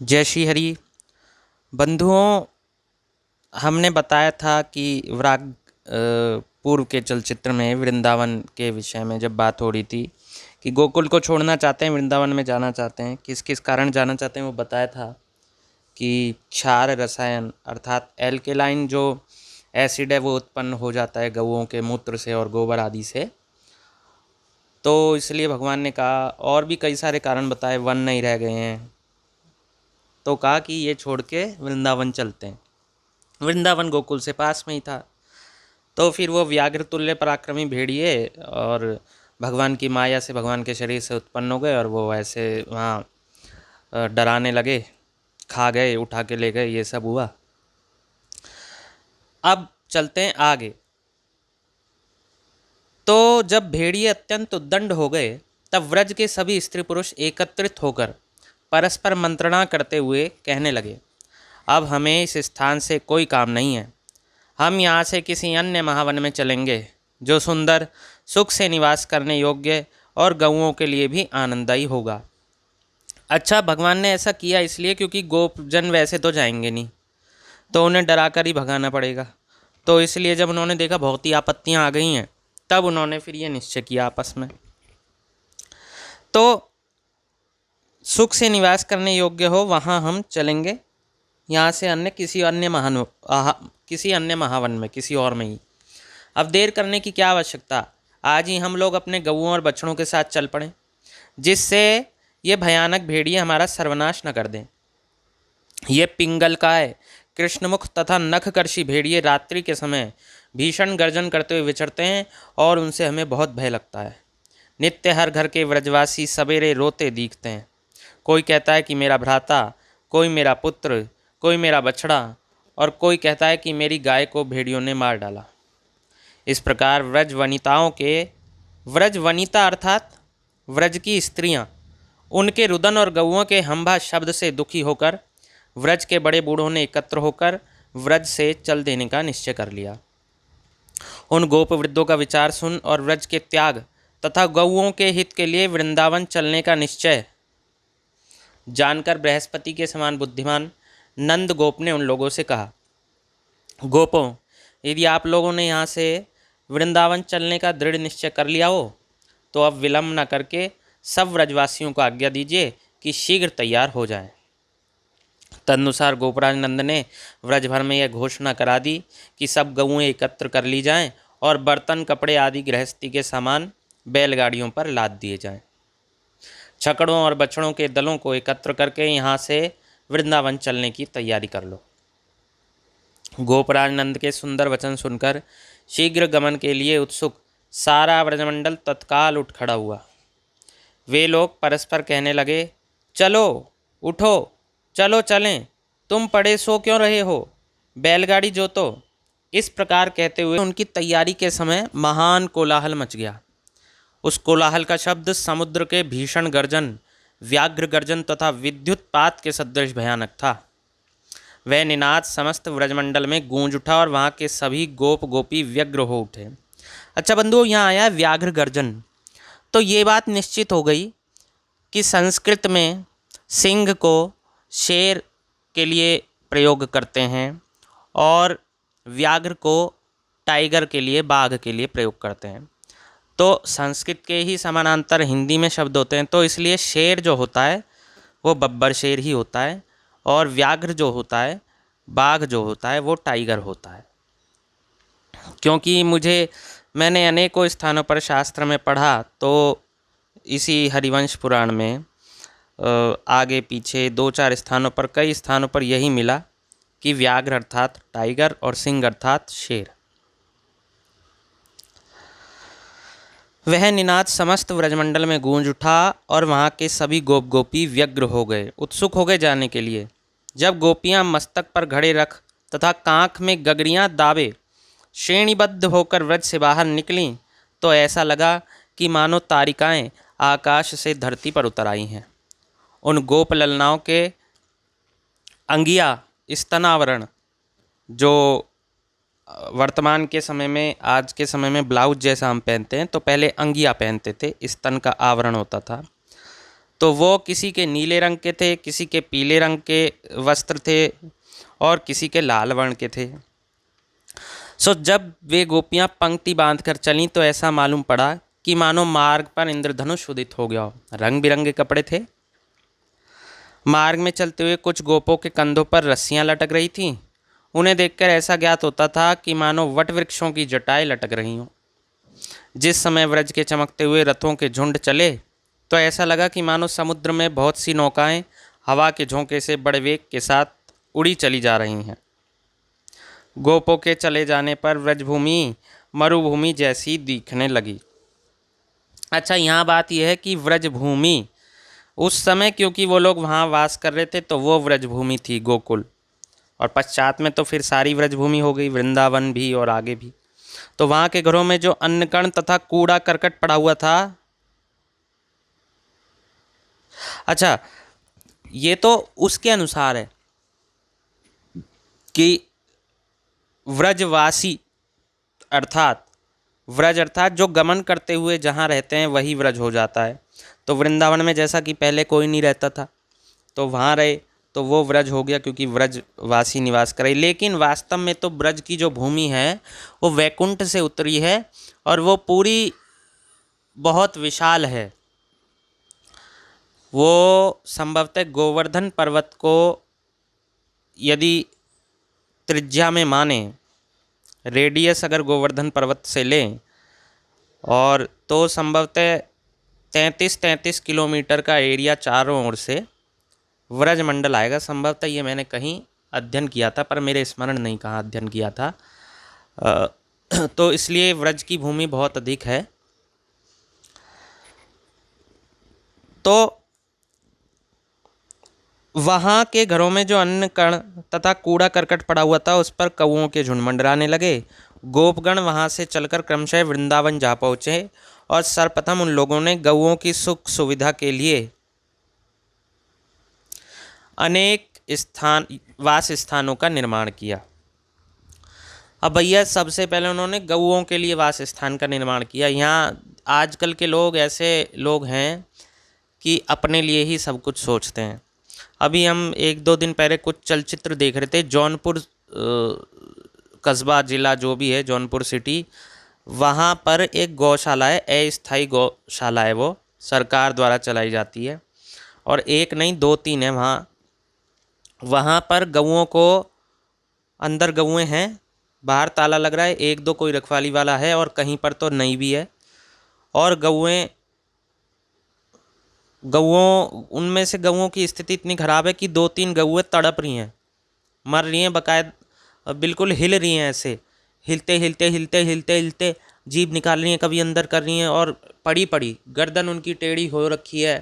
जय श्री हरि। बंधुओं, हमने बताया था कि पूर्व के चलचित्र में वृंदावन के विषय में जब बात हो रही थी कि गोकुल को छोड़ना चाहते हैं, वृंदावन में जाना चाहते हैं, किस किस कारण जाना चाहते हैं, वो बताया था कि क्षार रसायन अर्थात एल्केलाइन जो एसिड है वो उत्पन्न हो जाता है गऊओं के मूत्र से और गोबर आदि से। तो इसलिए भगवान ने कहा, और भी कई सारे कारण बताए, वन नहीं रह गए हैं, तो कहा कि ये छोड़ के वृंदावन चलते हैं। वृंदावन गोकुल से पास में ही था। तो फिर वो व्याघ्र तुल्य पराक्रमी भेड़िए और भगवान की माया से भगवान के शरीर से उत्पन्न हो गए और वो ऐसे वहाँ डराने लगे, खा गए, उठा के ले गए, ये सब हुआ। अब चलते हैं आगे। तो जब भेड़िए अत्यंत उद्दंड हो गए तब व्रज के सभी स्त्री पुरुष एकत्रित होकर परस्पर मंत्रणा करते हुए कहने लगे, अब हमें इस स्थान से कोई काम नहीं है। हम यहाँ से किसी अन्य महावन में चलेंगे जो सुंदर, सुख से निवास करने योग्य और गऊओं के लिए भी आनंददायी होगा। अच्छा, भगवान ने ऐसा किया इसलिए क्योंकि गोपजन वैसे तो जाएंगे नहीं, तो उन्हें डरा कर ही भगाना पड़ेगा। तो इसलिए जब उन्होंने देखा बहुत ही आपत्तियाँ आ गई हैं, तब उन्होंने फिर ये निश्चय किया आपस में। तो सुख से निवास करने योग्य हो वहाँ हम चलेंगे, यहाँ से किसी अन्य महावन में, किसी और में ही। अब देर करने की क्या आवश्यकता, आज ही हम लोग अपने गऊओं और बछड़ों के साथ चल पड़ें, जिससे ये भयानक भेड़िए हमारा सर्वनाश न कर दें। ये पिंगलकाय, कृष्णमुख तथा नखकर्षी भेड़िए रात्रि के समय भीषण गर्जन करते हुए विचरते हैं और उनसे हमें बहुत भय लगता है। नित्य हर घर के व्रजवासी सवेरे रोते दिखते हैं। कोई कहता है कि मेरा भ्राता, कोई मेरा पुत्र, कोई मेरा बछड़ा, और कोई कहता है कि मेरी गाय को भेड़ियों ने मार डाला। इस प्रकार व्रज वनिता अर्थात व्रज की स्त्रियां उनके रुदन और गऊओं के हंभा शब्द से दुखी होकर व्रज के बड़े बूढ़ों ने एकत्र होकर व्रज से चल देने का निश्चय कर लिया। उन गोप वृद्धों का विचार सुन और व्रज के त्याग तथा गऊओं के हित के लिए वृंदावन चलने का निश्चय जानकर बृहस्पति के समान बुद्धिमान नंद गोप ने उन लोगों से कहा, गोपों, यदि आप लोगों ने यहाँ से वृंदावन चलने का दृढ़ निश्चय कर लिया हो तो अब विलंब न करके सब व्रजवासियों को आज्ञा दीजिए कि शीघ्र तैयार हो जाएं। तदनुसार गोपराज नंद ने व्रज भर में यह घोषणा करा दी कि सब गऊएं एकत्र कर ली जाएं और बर्तन, कपड़े आदि गृहस्थी के सामान बैलगाड़ियों पर लाद दिए जाएं। छकड़ों और बछड़ों के दलों को एकत्र करके यहाँ से वृंदावन चलने की तैयारी कर लो। गोपराज नंद के सुंदर वचन सुनकर शीघ्र गमन के लिए उत्सुक सारा व्रजमंडल तत्काल उठ खड़ा हुआ। वे लोग परस्पर कहने लगे, चलो, उठो, चलो चलें, तुम पड़े सो क्यों रहे हो, बैलगाड़ी जोतो। इस प्रकार कहते हुए उनकी तैयारी के समय महान कोलाहल मच गया। उस कोलाहल का शब्द समुद्र के भीषण गर्जन, व्याघ्र गर्जन तथा विद्युतपात के सदृश भयानक था। वह निनाद समस्त व्रजमंडल में गूंज उठा और वहाँ के सभी गोप गोपी व्यग्र हो उठे। अच्छा बंधुओं, यहाँ आया व्याघ्र गर्जन, तो ये बात निश्चित हो गई कि संस्कृत में सिंह को शेर के लिए प्रयोग करते हैं और व्याघ्र को टाइगर के लिए, बाघ के लिए प्रयोग करते हैं। तो संस्कृत के ही समानांतर हिंदी में शब्द होते हैं, तो इसलिए शेर जो होता है वो बब्बर शेर ही होता है और व्याघ्र जो होता है, बाघ जो होता है, वो टाइगर होता है। क्योंकि मैंने अनेकों स्थानों पर शास्त्र में पढ़ा, तो इसी हरिवंश पुराण में आगे पीछे 2-4 स्थानों पर, कई स्थानों पर यही मिला कि व्याघ्र अर्थात टाइगर और सिंह अर्थात शेर। वह निनाद समस्त व्रजमंडल में गूंज उठा और वहाँ के सभी गोप गोपी व्यग्र हो गए, उत्सुक हो गए जाने के लिए। जब गोपियाँ मस्तक पर घड़े रख तथा कांख में गगरियाँ दाबे श्रेणीबद्ध होकर व्रज से बाहर निकलीं, तो ऐसा लगा कि मानो तारिकाएं आकाश से धरती पर उतर आई हैं। उन गोप ललनाओं के अंगिया स्तनावरण, जो वर्तमान के समय में, आज के समय में ब्लाउज जैसा हम पहनते हैं, तो पहले अंगिया पहनते थे, स्तन का आवरण होता था। तो वो किसी के नीले रंग के थे, किसी के पीले रंग के वस्त्र थे और किसी के लाल वर्ण के थे। सो जब वे गोपियां पंक्ति बांधकर चलीं तो ऐसा मालूम पड़ा कि मानो मार्ग पर इंद्रधनुष उदित हो गया हो। रंग बिरंगे कपड़े थे। मार्ग में चलते हुए कुछ गोपों के कंधों पर रस्सियां लटक रही थीं। उन्हें देखकर ऐसा ज्ञात होता था कि मानो वट वृक्षों की जटाएं लटक रही हों। जिस समय व्रज के चमकते हुए रथों के झुंड चले तो ऐसा लगा कि मानो समुद्र में बहुत सी नौकाएं हवा के झोंके से बड़े वेग के साथ उड़ी चली जा रही हैं। गोपों के चले जाने पर व्रजभूमि मरुभूमि जैसी दिखने लगी। अच्छा, यहाँ बात यह है कि व्रजभूमि उस समय, क्योंकि वो लोग वहाँ वास कर रहे थे तो वो व्रजभूमि थी गोकुल, और पश्चात में तो फिर सारी व्रजभूमि हो गई, वृंदावन भी और आगे भी। तो वहाँ के घरों में जो अन्न कण तथा कूड़ा करकट पड़ा हुआ था। अच्छा, ये तो उसके अनुसार है कि व्रजवासी अर्थात व्रज अर्थात जो गमन करते हुए जहाँ रहते हैं वही व्रज हो जाता है। तो वृंदावन में जैसा कि पहले कोई नहीं रहता था तो वहाँ रहे तो वो व्रज हो गया, क्योंकि व्रजवासी निवास करे। लेकिन वास्तव में तो ब्रज की जो भूमि है वो वैकुंठ से उतरी है और वो पूरी बहुत विशाल है। वो संभवतः गोवर्धन पर्वत को यदि त्रिज्या में माने, रेडियस अगर गोवर्धन पर्वत से लें, और तो संभवतः 33 किलोमीटर का एरिया चारों ओर से व्रज मंडल आएगा। संभवतः ये मैंने कहीं अध्ययन किया था, पर मेरे स्मरण नहीं कहाँ अध्ययन किया था। तो इसलिए व्रज की भूमि बहुत अधिक है। तो वहाँ के घरों में जो अन्न कण तथा कूड़ा करकट पड़ा हुआ था उस पर कौओं के झुंड मंडराने लगे। गोपगण वहाँ से चलकर क्रमशः वृंदावन जा पहुँचे और सर्वप्रथम उन लोगों ने गौओं की सुख सुविधा के लिए अनेक वास स्थानों का निर्माण किया। अब भैया सबसे पहले उन्होंने गौओं के लिए वास स्थान का निर्माण किया। यहाँ आजकल के लोग ऐसे लोग हैं कि अपने लिए ही सब कुछ सोचते हैं। अभी हम 1-2 दिन पहले कुछ चलचित्र देख रहे थे। जौनपुर कस्बा जिला जो भी है, जौनपुर सिटी, वहाँ पर एक गौशाला है, अस्थायी गौशाला है, वो सरकार द्वारा चलाई जाती है और एक नहीं 2-3 है वहाँ पर गौओं को, अंदर गौएँ हैं, बाहर ताला लग रहा है, 1-2 कोई रखवाली वाला है और कहीं पर तो नहीं भी है। और उनमें से गौओं की स्थिति इतनी ख़राब है कि 2-3 गौएँ तड़प रही हैं, मर रही हैं, बाकायदा बिल्कुल हिल रही हैं, ऐसे हिलते जीभ निकाल रही हैं, कभी अंदर कर रही हैं और पड़ी गर्दन उनकी टेढ़ी हो रखी है।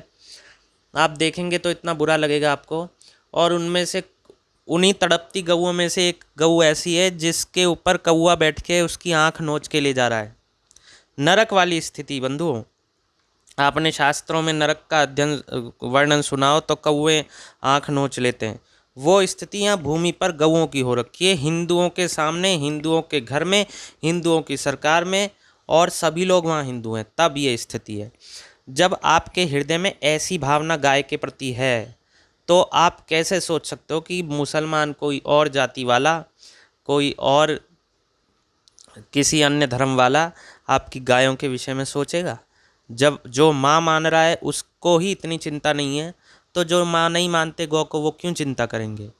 आप देखेंगे तो इतना बुरा लगेगा आपको। और उनमें से उन्हीं तड़पती गौओं में से एक गऊ ऐसी है जिसके ऊपर कौआ बैठ के उसकी आँख नोच के ले जा रहा है। नरक वाली स्थिति बंधुओं। आपने शास्त्रों में नरक का अध्ययन वर्णन सुनाओ तो कौए आँख नोच लेते हैं। वो स्थिति यहाँ भूमि पर गौओं की हो रखी है, हिंदुओं के सामने, हिंदुओं के घर में, हिंदुओं की सरकार में, और सभी लोग वहाँ हिंदू हैं, तब ये स्थिति है। जब आपके हृदय में ऐसी भावना गाय के प्रति है तो आप कैसे सोच सकते हो कि मुसलमान, कोई और जाति वाला, कोई और किसी अन्य धर्म वाला आपकी गायों के विषय में सोचेगा? जब जो माँ मान रहा है उसको ही इतनी चिंता नहीं है तो जो माँ नहीं मानते गौ को, वो क्यों चिंता करेंगे?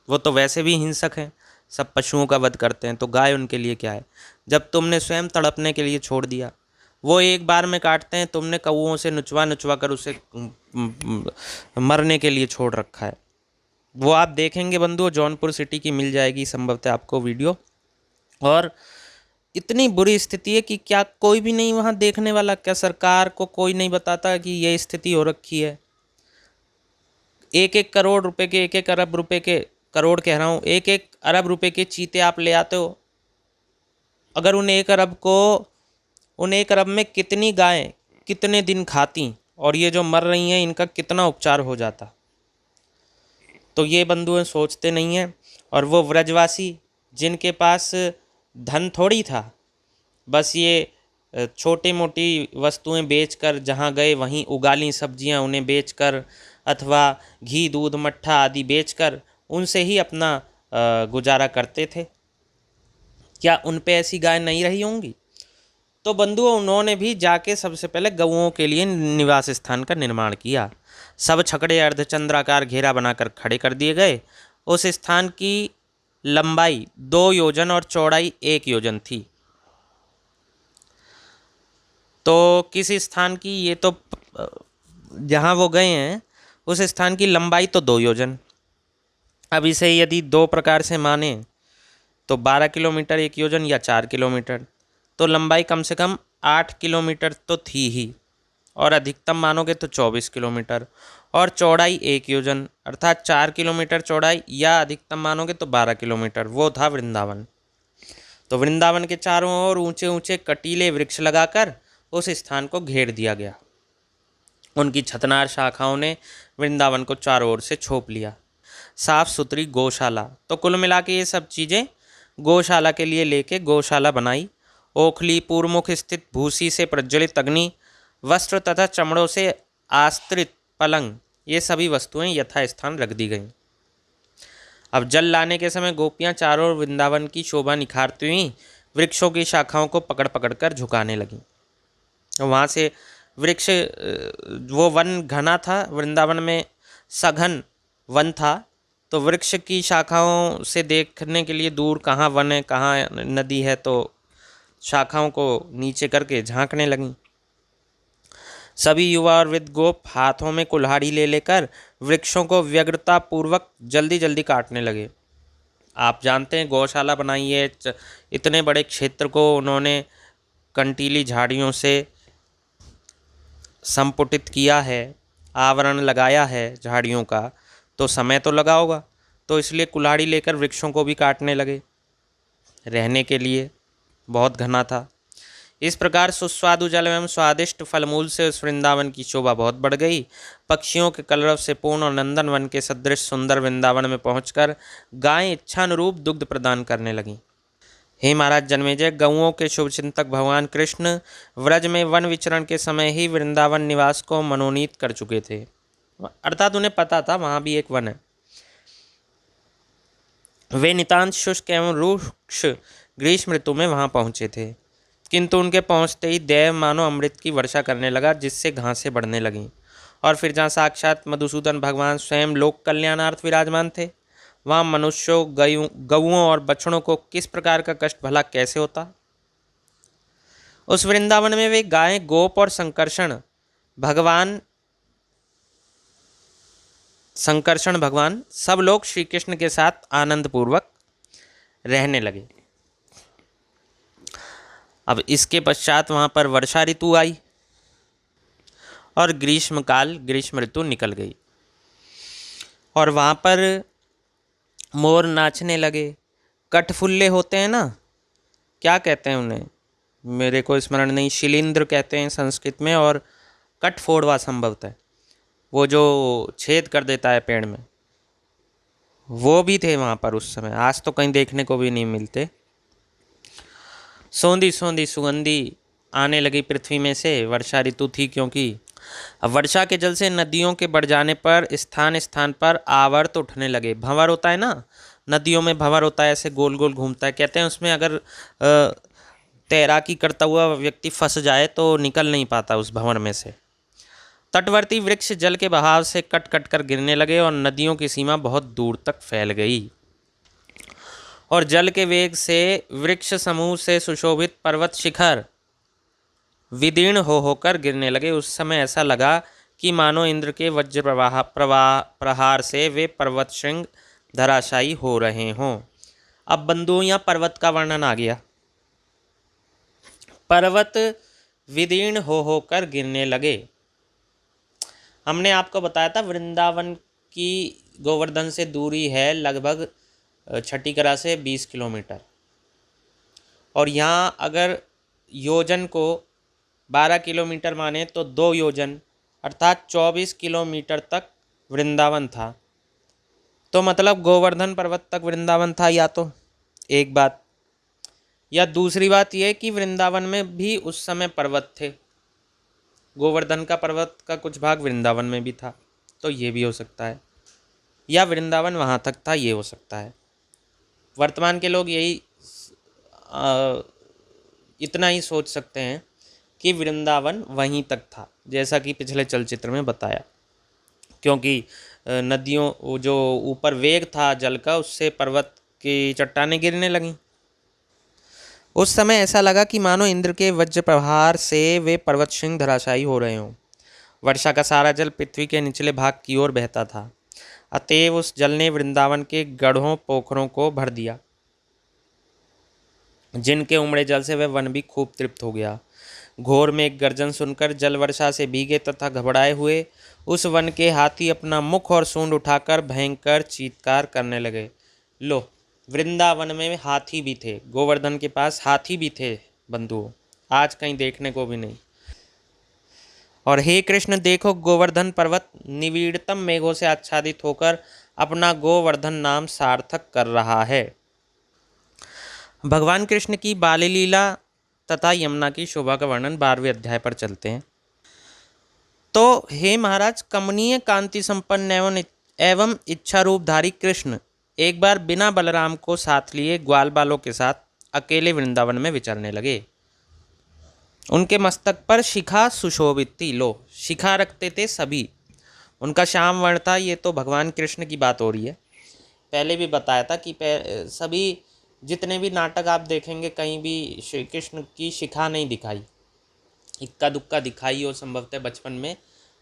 वो तो वैसे भी हिंसक हैं, सब पशुओं का वध करते हैं, तो गाय उनके लिए क्या है? जब तुमने स्वयं तड़पने के लिए छोड़ दिया, वो एक बार में काटते हैं, तुमने कौओं से नुचवा कर उसे मरने के लिए छोड़ रखा है। वो आप देखेंगे बंधुओं, जौनपुर सिटी की मिल जाएगी संभवतः आपको वीडियो। और इतनी बुरी स्थिति है कि क्या कोई भी नहीं वहाँ देखने वाला? क्या सरकार को कोई नहीं बताता कि ये स्थिति हो रखी है? 1-1 करोड़ रुपए के, 1-1 अरब रुपए के, करोड़ कह रहा हूँ, 1-1 अरब रुपए के चीते आप ले आते हो। अगर उन 1 अरब में कितनी गायें कितने दिन खाती, और ये जो मर रही हैं इनका कितना उपचार हो जाता? तो ये बंधुएं सोचते नहीं हैं। और वो व्रजवासी जिनके पास धन थोड़ी था, बस ये छोटी मोटी वस्तुएं बेचकर जहाँ गए वहीं उगाली सब्जियां उन्हें बेचकर अथवा घी दूध मट्ठा आदि बेचकर उनसे ही अपना गुजारा करते थे। क्या उन पे ऐसी गाय नहीं रही होंगी? तो बंधुओं, उन्होंने भी जाके सबसे पहले गऊओं के लिए निवास स्थान का निर्माण किया। सब छकड़े अर्धचंद्राकार घेरा बनाकर खड़े कर दिए गए। उस स्थान की लंबाई 2 योजन और चौड़ाई 1 योजन थी। तो किस स्थान की, ये तो जहाँ वो गए हैं उस स्थान की लंबाई तो 2 योजन। अब इसे यदि दो प्रकार से माने तो 12 किलोमीटर 1 योजन या 4 किलोमीटर, तो लंबाई कम से कम 8 किलोमीटर तो थी ही, और अधिकतम मानोगे तो 24 किलोमीटर, और चौड़ाई 1 योजन अर्थात 4 किलोमीटर चौड़ाई, या अधिकतम मानोगे तो 12 किलोमीटर। वो था वृंदावन। तो वृंदावन के चारों ओर ऊंचे ऊंचे कटीले वृक्ष लगाकर उस स्थान को घेर दिया गया। उनकी छतनार शाखाओं ने वृंदावन को चारों ओर से छोप लिया। साफ सुथरी गौशाला, तो कुल मिला के ये सब चीज़ें गौशाला के लिए लेके गौशाला बनाई। ओखली, पूर्वमुख स्थित भूसी से प्रज्वलित अग्नि, वस्त्र तथा चमड़ों से आस्तृत पलंग, ये सभी वस्तुएं यथास्थान रख दी गईं। अब जल लाने के समय गोपियां चारों ओर वृंदावन की शोभा निखारती हुई वृक्षों की शाखाओं को पकड़ पकड़ कर झुकाने लगीं। वहाँ से वृक्ष, वो वन घना था, वृंदावन में सघन वन था, तो वृक्ष की शाखाओं से देखने के लिए दूर कहाँ वन है कहाँ नदी है, तो शाखाओं को नीचे करके झांकने लगीं। सभी युवा और वृद्ध गोप हाथों में कुल्हाड़ी ले लेकर वृक्षों को व्यग्रता पूर्वक जल्दी जल्दी काटने लगे। आप जानते हैं गौशाला बनाई है, इतने बड़े क्षेत्र को उन्होंने कंटीली झाड़ियों से संपुटित किया है, आवरण लगाया है झाड़ियों का, तो समय तो लगा होगा, तो इसलिए कुल्हाड़ी लेकर वृक्षों को भी काटने लगे। रहने के लिए बहुत घना था। इस प्रकार सुस्वादु जल एवं स्वादिष्ट फलमूल से उस वृंदावन की शोभा बहुत बढ़ गई। पक्षियों के कलरव से पूर्ण और नंदन वन के सदृश सुंदर वृंदावन में पहुंचकर गायें इच्छानुरूप दुग्ध प्रदान करने लगीं। हे महाराज जन्मेजय, गऊओं के शुभचिंतक भगवान कृष्ण व्रज में वन विचरण के समय ही वृंदावन निवास को मनोनीत कर चुके थे, अर्थात उन्हें पता था वहाँ भी एक वन है। वे नितांत शुष्क एवं रुक्ष ग्रीष्म ऋतु में वहाँ पहुँचे थे, किंतु उनके पहुँचते ही दैव मानो अमृत की वर्षा करने लगा, जिससे घासें बढ़ने लगीं। और फिर जहाँ साक्षात मधुसूदन भगवान स्वयं लोक कल्याणार्थ विराजमान थे, वहाँ मनुष्यों, गऊओं और बछड़ों को किस प्रकार का कष्ट भला कैसे होता। उस वृंदावन में वे गाय, गोप और संकर्षण भगवान सब लोग श्री कृष्ण के साथ आनंद पूर्वक रहने लगे। अब इसके पश्चात वहाँ पर वर्षा ऋतु आई और ग्रीष्म ऋतु निकल गई, और वहाँ पर मोर नाचने लगे। कठफुल्ले होते हैं ना, क्या कहते हैं उन्हें, मेरे को स्मरण नहीं, शिलींद्र कहते हैं संस्कृत में, और कठफोड़वा संभवतः है, वो जो छेद कर देता है पेड़ में, वो भी थे वहाँ पर उस समय। आज तो कहीं देखने को भी नहीं मिलते। सौंधी सौंधी सुगंधी आने लगी पृथ्वी में से, वर्षा ऋतु थी, क्योंकि अब वर्षा के जल से नदियों के बढ़ जाने पर स्थान स्थान पर आवर्त उठने लगे। भंवर होता है ना, नदियों में भंवर होता है, ऐसे गोल गोल घूमता है। कहते हैं उसमें अगर तैराकी करता हुआ व्यक्ति फंस जाए तो निकल नहीं पाता उस भंवर में से। तटवर्ती वृक्ष जल के बहाव से कट कट कर गिरने लगे और नदियों की सीमा बहुत दूर तक फैल गई, और जल के वेग से वृक्ष समूह से सुशोभित पर्वत शिखर विदीर्ण हो होकर गिरने लगे। उस समय ऐसा लगा कि मानो इंद्र के वज्र प्रहार से वे पर्वत श्रृंग धराशायी हो रहे हों। अब बंधुओं, यहाँ पर्वत का वर्णन आ गया। पर्वत विदीर्ण हो होकर गिरने लगे। हमने आपको बताया था वृंदावन की गोवर्धन से दूरी है लगभग छठीकरा से 20 किलोमीटर, और यहाँ अगर योजन को 12 किलोमीटर माने तो 2 योजन अर्थात 24 किलोमीटर तक वृंदावन था। तो मतलब गोवर्धन पर्वत तक वृंदावन था या तो, एक बात। या दूसरी बात यह कि वृंदावन में भी उस समय पर्वत थे, गोवर्धन का पर्वत का कुछ भाग वृंदावन में भी था, तो ये भी हो सकता है, या वृंदावन वहाँ तक था, ये हो सकता है। वर्तमान के लोग यही इतना ही सोच सकते हैं कि वृंदावन वहीं तक था, जैसा कि पिछले चलचित्र में बताया, क्योंकि नदियों जो ऊपर वेग था जल का, उससे पर्वत की चट्टानें गिरने लगीं। उस समय ऐसा लगा कि मानो इंद्र के वज्र प्रहार से वे पर्वत श्रृंग धराशायी हो रहे हों। वर्षा का सारा जल पृथ्वी के निचले भाग की ओर बहता था, अतएव उस जल ने वृंदावन के गढ़ों पोखरों को भर दिया, जिनके उमड़े जल से वह वन भी खूब तृप्त हो गया। घोर में एक गर्जन सुनकर जल वर्षा से भीगे तथा घबराए हुए उस वन के हाथी अपना मुख और सूंड उठाकर भयंकर चीत्कार करने लगे। लो, वृंदावन में हाथी भी थे, गोवर्धन के पास हाथी भी थे बंधुओं, आज कहीं देखने को भी नहीं। और हे कृष्ण, देखो गोवर्धन पर्वत निविड़तम मेघों से आच्छादित होकर अपना गोवर्धन नाम सार्थक कर रहा है। भगवान कृष्ण की बाल्य लीला तथा यमुना की शोभा का वर्णन 12वें अध्याय पर चलते हैं। तो हे महाराज, कमनीय कांति संपन्न एवं इच्छा रूपधारी कृष्ण एक बार बिना बलराम को साथ लिए ग्वाल बालों के साथ अकेले वृंदावन में विचरने लगे। उनके मस्तक पर शिखा सुशोभित थी। लो, शिखा रखते थे सभी, उनका श्याम वर्ण था। ये तो भगवान कृष्ण की बात हो रही है। पहले भी बताया था कि सभी जितने भी नाटक आप देखेंगे कहीं भी श्री कृष्ण की शिखा नहीं दिखाई, इक्का दुक्का दिखाई हो संभवतः बचपन में,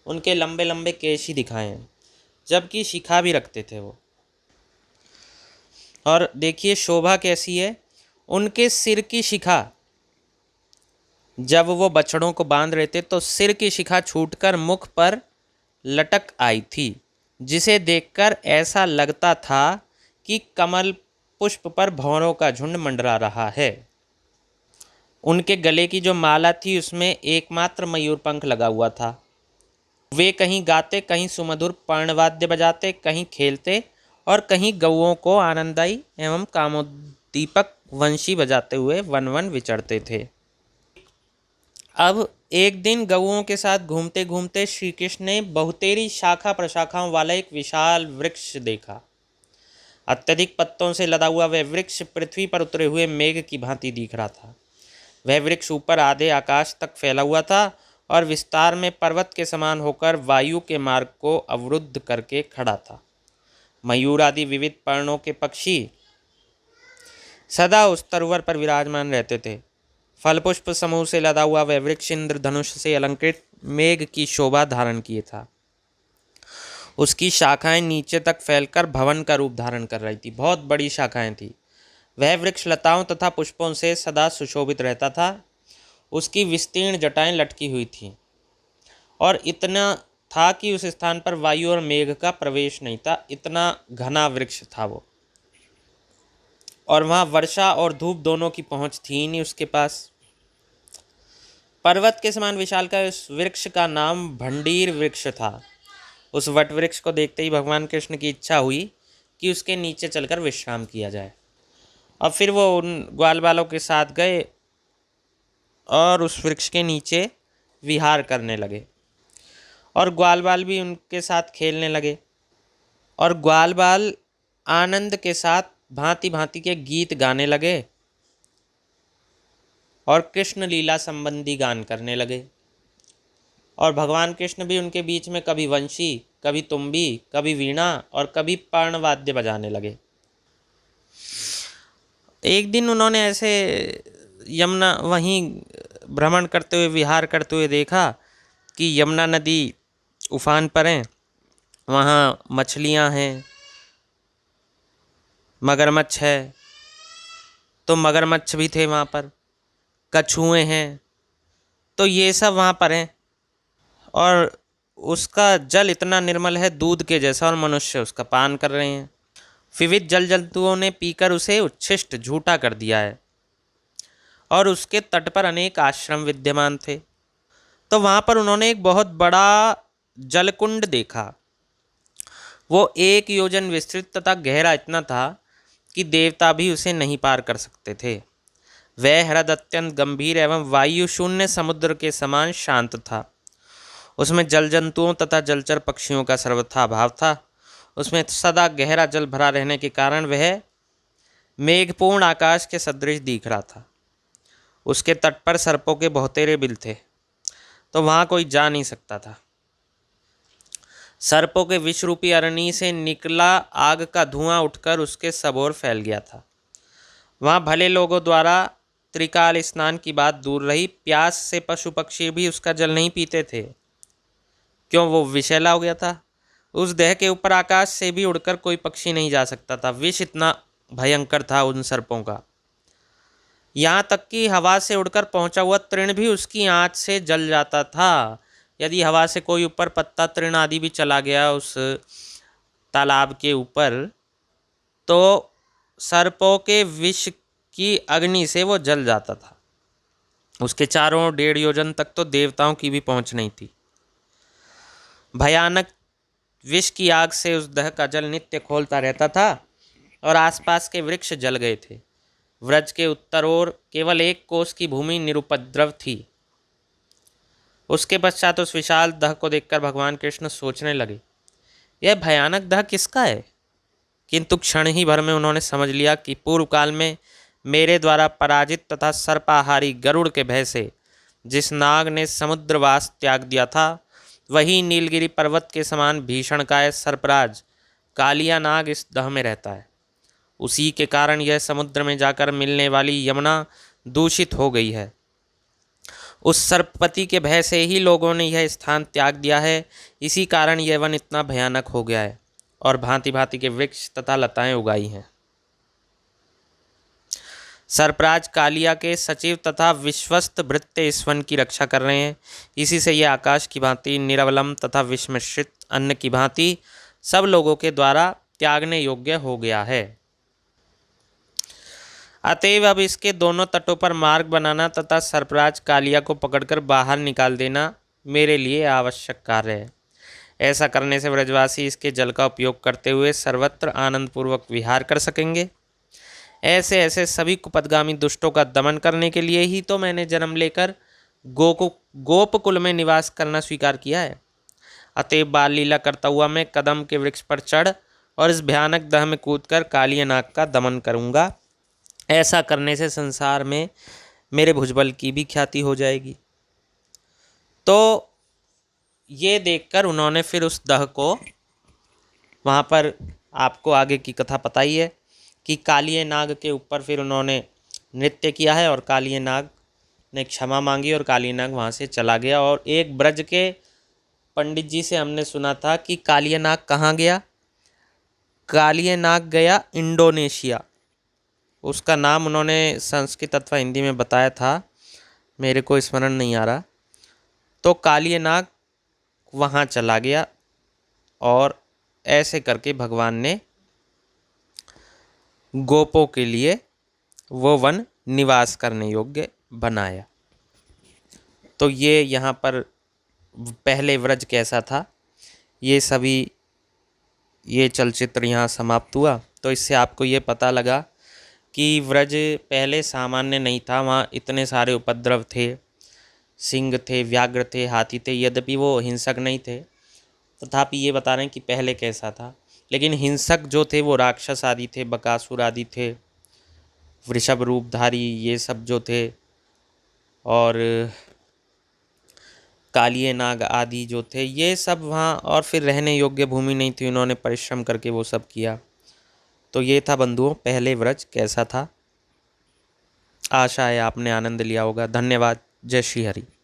उनके लंबे लंबे केश ही दिखाए हैं, जबकि शिखा भी रखते थे वो। और देखिए शोभा कैसी है, उनके सिर की शिखा, जब वो बछड़ों को बांध रहे थे तो सिर की शिखा छूटकर मुख पर लटक आई थी, जिसे देखकर ऐसा लगता था कि कमल पुष्प पर भंवरों का झुंड मंडरा रहा है। उनके गले की जो माला थी उसमें एकमात्र मयूर पंख लगा हुआ था। वे कहीं गाते, कहीं सुमधुर पर्णवाद्य बजाते, कहीं खेलते और कहीं गौओं को आनंददायी एवं कामोद्दीपक वंशी बजाते हुए वन वन विचरते थे। अब एक दिन गौओं के साथ घूमते घूमते श्री कृष्ण ने बहुतेरी शाखा प्रशाखाओं वाला एक विशाल वृक्ष देखा। अत्यधिक पत्तों से लदा हुआ वह वृक्ष पृथ्वी पर उतरे हुए मेघ की भांति दिख रहा था। वह वृक्ष ऊपर आधे आकाश तक फैला हुआ था और विस्तार में पर्वत के समान होकर वायु के मार्ग को अवरुद्ध करके खड़ा था। मयूर आदि विविध पर्णों के पक्षी सदा उस तरुवर पर विराजमान रहते थे। फल पुष्प समूह से लदा हुआ वह वृक्ष इंद्रधनुष से अलंकृत मेघ की शोभा धारण किए था। उसकी शाखाएं नीचे तक फैलकर भवन का रूप धारण कर रही थी, बहुत बड़ी शाखाएं थी। वह वृक्ष लताओं तथा पुष्पों से सदा सुशोभित रहता था। उसकी विस्तीर्ण जटाएं लटकी हुई थीं और इतना था कि उस स्थान पर वायु और मेघ का प्रवेश नहीं था, इतना घना वृक्ष था वो। और वहाँ वर्षा और धूप दोनों की पहुँच थी ही नहीं उसके पास। पर्वत के समान विशाल का उस वृक्ष का नाम भंडीर वृक्ष था। उस वट वृक्ष को देखते ही भगवान कृष्ण की इच्छा हुई कि उसके नीचे चलकर विश्राम किया जाए। और फिर वो उन ग्वाल बालों के साथ गए और उस वृक्ष के नीचे विहार करने लगे, और ग्वाल बाल भी उनके साथ खेलने लगे। और ग्वाल बाल आनंद के साथ भांति भांति के गीत गाने लगे और कृष्ण लीला संबंधी गान करने लगे। और भगवान कृष्ण भी उनके बीच में कभी वंशी, कभी तुम्बी, कभी वीणा और कभी पर्णवाद्य बजाने लगे। एक दिन उन्होंने ऐसे यमुना वहीं भ्रमण करते हुए, विहार करते हुए देखा कि यमुना नदी उफान पर है, वहाँ मछलियाँ हैं, मगरमच्छ है, तो मगरमच्छ भी थे वहाँ पर, कछुए हैं, तो ये सब वहाँ पर हैं। और उसका जल इतना निर्मल है दूध के जैसा, और मनुष्य उसका पान कर रहे हैं। विविध जल जंतुओं ने पीकर उसे उच्छिष्ट झूठा कर दिया है, और उसके तट पर अनेक आश्रम विद्यमान थे। तो वहाँ पर उन्होंने एक बहुत बड़ा जलकुंड देखा। वो 1 योजन विस्तृत तथा गहरा इतना था कि देवता भी उसे नहीं पार कर सकते थे। वह हृदय अत्यंत गंभीर एवं वायु शून्य समुद्र के समान शांत था। उसमें जल जंतुओं तथा जलचर पक्षियों का सर्वथा अभाव था। उसमें सदा गहरा जल भरा रहने के कारण वह मेघपूर्ण आकाश के सदृश दिख रहा था। उसके तट पर सर्पों के बहुतेरे बिल थे, तो वहां कोई जा नहीं सकता था। सर्पों के विषरूपी अरणी से निकला आग का धुआं उठकर उसके सब ओर फैल गया था। वहां भले लोगों द्वारा त्रिकाल स्नान की बात दूर रही, प्यास से पशु पक्षी भी उसका जल नहीं पीते थे, क्यों वो विषैला हो गया था। उस देह के ऊपर आकाश से भी उड़कर कोई पक्षी नहीं जा सकता था, विष इतना भयंकर था उन सर्पों का। यहाँ तक कि हवा से उड़कर पहुंचा हुआ तृण भी उसकी आँच से जल जाता था। यदि हवा से कोई ऊपर पत्ता तृण आदि भी चला गया उस तालाब के ऊपर, तो सर्पों के विष की अग्नि से वो जल जाता था। उसके चारों ओर 1.5 योजन तक तो देवताओं की भी पहुंच नहीं थी। भयानक विष की आग से उस दह का जल नित्य खोलता रहता था और आसपास के वृक्ष जल गए थे। व्रज के उत्तर ओर केवल 1 कोस की भूमि निरुपद्रव थी। उसके पश्चात उस विशाल दह को देखकर भगवान कृष्ण सोचने लगे, यह भयानक दह किसका है? किंतु क्षण ही भर में उन्होंने समझ लिया कि पूर्व काल में मेरे द्वारा पराजित तथा सर्पाहारी गरुड़ के भय से जिस नाग ने समुद्रवास त्याग दिया था, वही नीलगिरी पर्वत के समान भीषणकाय सर्पराज कालिया नाग इस दह में रहता है। उसी के कारण यह समुद्र में जाकर मिलने वाली यमुना दूषित हो गई है। उस सर्पपति के भय से ही लोगों ने यह स्थान त्याग दिया है। इसी कारण यह वन इतना भयानक हो गया है और भांति भांति के वृक्ष तथा लताएं उगाई हैं। सर्पराज कालिया के सचिव तथा विश्वस्त भृत्य इस वन की रक्षा कर रहे हैं। इसी से यह आकाश की भांति निरवलम तथा विषमिश्रित अन्न की भांति सब लोगों के द्वारा त्यागने योग्य हो गया है। अतएव अब इसके दोनों तटों पर मार्ग बनाना तथा सर्पराज कालिया को पकड़कर बाहर निकाल देना मेरे लिए आवश्यक कार्य है। ऐसा करने से व्रजवासी इसके जल का उपयोग करते हुए सर्वत्र आनंदपूर्वक विहार कर सकेंगे। ऐसे ऐसे सभी कुपदगामी दुष्टों का दमन करने के लिए ही तो मैंने जन्म लेकर गोपकुल में निवास करना स्वीकार किया है। अतएव बाल लीला करता हुआ मैं कदम के वृक्ष पर चढ़ और इस भयानक दह में कूदकर कालिया नाग का दमन करूंगा। ऐसा करने से संसार में मेरे भुजबल की भी ख्याति हो जाएगी। तो ये देखकर उन्होंने फिर उस दह को, वहाँ पर आपको आगे की कथा पता ही है कि कालिया नाग के ऊपर फिर उन्होंने नृत्य किया है और कालिया नाग ने क्षमा मांगी और कालिया नाग वहाँ से चला गया। और एक ब्रज के पंडित जी से हमने सुना था कि कालिया नाग कहाँ गया? कालिया नाग गया इंडोनेशिया। उसका नाम उन्होंने संस्कृत अथवा हिंदी में बताया था, मेरे को स्मरण नहीं आ रहा। तो कालिया नाग वहाँ चला गया और ऐसे करके भगवान ने गोपों के लिए वो वन निवास करने योग्य बनाया। तो ये यहाँ पर पहले व्रज कैसा था, ये चलचित्र यहाँ समाप्त हुआ। तो इससे आपको ये पता लगा कि व्रज पहले सामान्य नहीं था। वहाँ इतने सारे उपद्रव थे, सिंह थे, व्याघ्र थे, हाथी थे। यद्यपि वो हिंसक नहीं थे, तथापि ये बता रहे हैं कि पहले कैसा था। लेकिन हिंसक जो थे वो राक्षस आदि थे, बकासुर आदि थे, वृषभ रूपधारी ये सब जो थे, और कालिया नाग आदि जो थे, ये सब वहाँ। और फिर रहने योग्य भूमि नहीं थी, उन्होंने परिश्रम करके वो सब किया। तो ये था बंधुओं पहले व्रज कैसा था। आशा है आपने आनंद लिया होगा। धन्यवाद। जय श्री हरि।